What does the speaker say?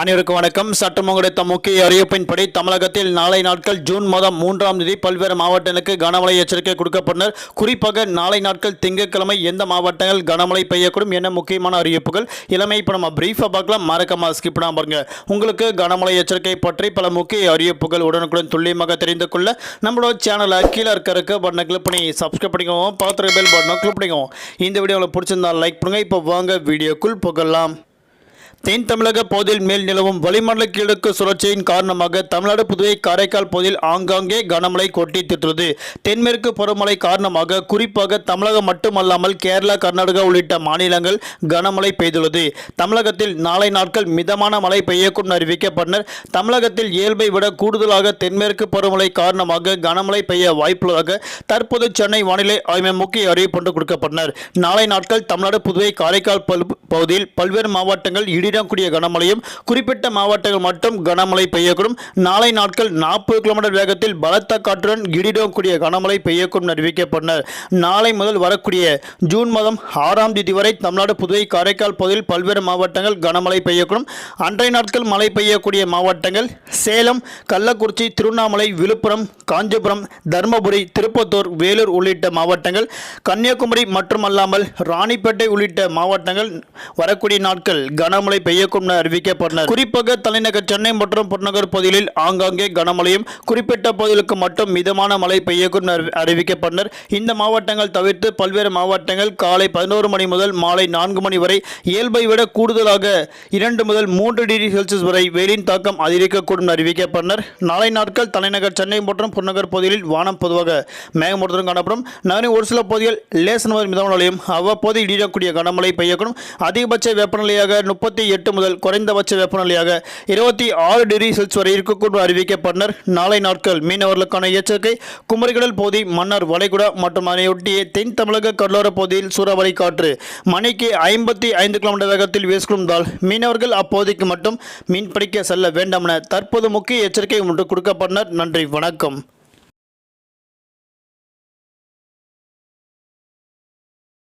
அனைவருக்கும் வணக்கம். சட்டம் கிடைத்த முக்கிய அறிவிப்பின்படி தமிழகத்தில் நாளை நாட்கள் ஜூன் மாதம் 3ஆம் தேதி பல்வேறு மாவட்டங்களுக்கு கனமழை எச்சரிக்கை கொடுக்கப்பட்டனர். குறிப்பாக நாளை நாட்கள் திங்கட்கிழமை எந்த மாவட்டங்கள் கனமழை பெய்யக்கூடும் என முக்கியமான அறிவிப்புகள் இளமை. இப்போ நம்ம பிரீஃபாக பார்க்கலாம். மறக்காம ஸ்கிப் பண்ணாம பாருங்க. உங்களுக்கு கனமழை எச்சரிக்கை பற்றி பல முக்கிய அறிவிப்புகள் உடனுக்குடன் துல்லியமாக தெரிந்து கொள்ள நம்மளோட சேனலை கீழே இருக்க பட்டனை கிளிக் பண்ணி சப்ஸ்கிரைப் பண்ணிக்கோங்க. பார்த்து பெல் பட்டனை கிளிக் பண்ணிக்கோங்க. இந்த வீடியோ உங்களுக்கு பிடிச்சிருந்தா லைக் பண்ணுங்க. இப்போ வாங்க வீடியோக்குள் போகலாம். தென் தமிழக பகுதியில் மேல் நிலவும் வளிமண்டல கிழக்கு சுழற்சியின் காரணமாக தமிழ்நாடு, புதுவை, காரைக்கால் பகுதியில் ஆங்காங்கே கனமழை கொட்டி தீர்த்தது. தென்மேற்கு பருவமழை காரணமாக குறிப்பாக தமிழகம் மட்டுமல்லாமல் கேரளா, கர்நாடகா உள்ளிட்ட மாநிலங்கள் கனமழை பெய்துள்ளது. தமிழகத்தில் நாளை நாட்கள் மிதமான மழை பெய்யக்கூடும் அறிவிக்கப்பட்டனர். தமிழகத்தில் இயல்பை விட கூடுதலாக தென்மேற்கு பருவமழை காரணமாக கனமழை பெய்ய வாய்ப்புள்ளதாக தற்போது சென்னை வானிலை ஆய்வு முக்கிய அறிவிப்பு கொடுக்கப்பட்டனர். நாளை நாட்கள் தமிழ்நாடு, புதுவை, காரைக்கால் பகுதியில் பல்வேறு மாவட்டங்கள் கூடிய கனமழையும் குறிப்பிட்ட மாவட்டங்கள் மட்டும் கனமழை பெய்யக்கூடும். நாளை நாட்கள் 40 கிலோமீட்டர் வேகத்தில் பலத்த காற்றுடன் இடியுடன் கூடிய கனமழை பெய்யக்கூடும் அறிவிக்கப்பட்டனர். நாளை முதல் வரக்கூடிய ஜூன் மாதம் 6ஆம் தேதி வரை தமிழ்நாடு, புதுவை, காரைக்கால் பகுதியில் பல்வேறு மாவட்டங்கள் கனமழை பெய்யக்கூடும். அன்றைய நாட்கள் மழை பெய்யக்கூடிய மாவட்டங்கள் சேலம், கள்ளக்குறிச்சி, திருவண்ணாமலை, விழுப்புரம், காஞ்சிபுரம், தருமபுரி, திருப்பத்தூர், வேலூர் உள்ளிட்ட மாவட்டங்கள், கன்னியாகுமரி மட்டுமல்லாமல் ராணிப்பேட்டை உள்ளிட்ட மாவட்டங்கள் வரக்கூடிய நாட்கள் கனமழை பெய்யக்கூடும் அறிவிக்கப்பட்டனர். குறிப்பாக தலைநகர் சென்னை மற்றும் புறநகர் பகுதிகளில் ஆங்காங்கே கனமழையும் குறிப்பிட்ட பகுதிகளுக்கு மட்டும் மிதமான மழை பெய்யக்கூடும் அறிவிக்கப்பட்டனர். இந்த மாவட்டங்கள் தவிர்த்து பல்வேறு மாவட்டங்கள் காலை 11 மணி முதல் மாலை 4 மணி வரை இயல்பை விட கூடுதலாக 2 முதல் 3 டிகிரி செல்சியஸ் வரை வெயிலின் தாக்கம் அதிகரிக்கக்கூடும் அறிவிக்கப்பட்டனர். நாளை நாட்கள் தலைநகர் சென்னை மற்றும் புறநகர் பகுதிகளில் வானம் பொதுவாக மேகமூட்டத்துடன் காணப்படும். நகரின் ஒரு சில பகுதிகள் லேசான மிதமான மழையும் அவ்வப்போது இடியக்கூடிய கனமழை பெய்யக்கூடும். அதிகபட்ச வெப்பநிலையாக 38 முதல் குறைந்தபட்ச வெப்பநிலையாக 26 டிகிரி செல்சியஸ் வரை இருக்கக்கூடும் அறிவிக்கப்பட்டனர். நாளை நாட்கள் மீனவர்களுக்கான எச்சரிக்கை. குமரிக்கடல் பகுதி, மன்னார் வளைகுடா மற்றும் அதனையொட்டிய தென் தமிழக கடலோர பகுதியில் சூறாவளி காற்று மணிக்கு 55 கிலோமீட்டர் வேகத்தில் வீசுவதால் மீனவர்கள் அப்பகுதிக்கு மட்டும் மீன்பிடிக்க செல்ல வேண்டாம் என தற்போது முக்கிய எச்சரிக்கை ஒன்று கொடுக்கப்பட்டனர். நன்றி, வணக்கம்.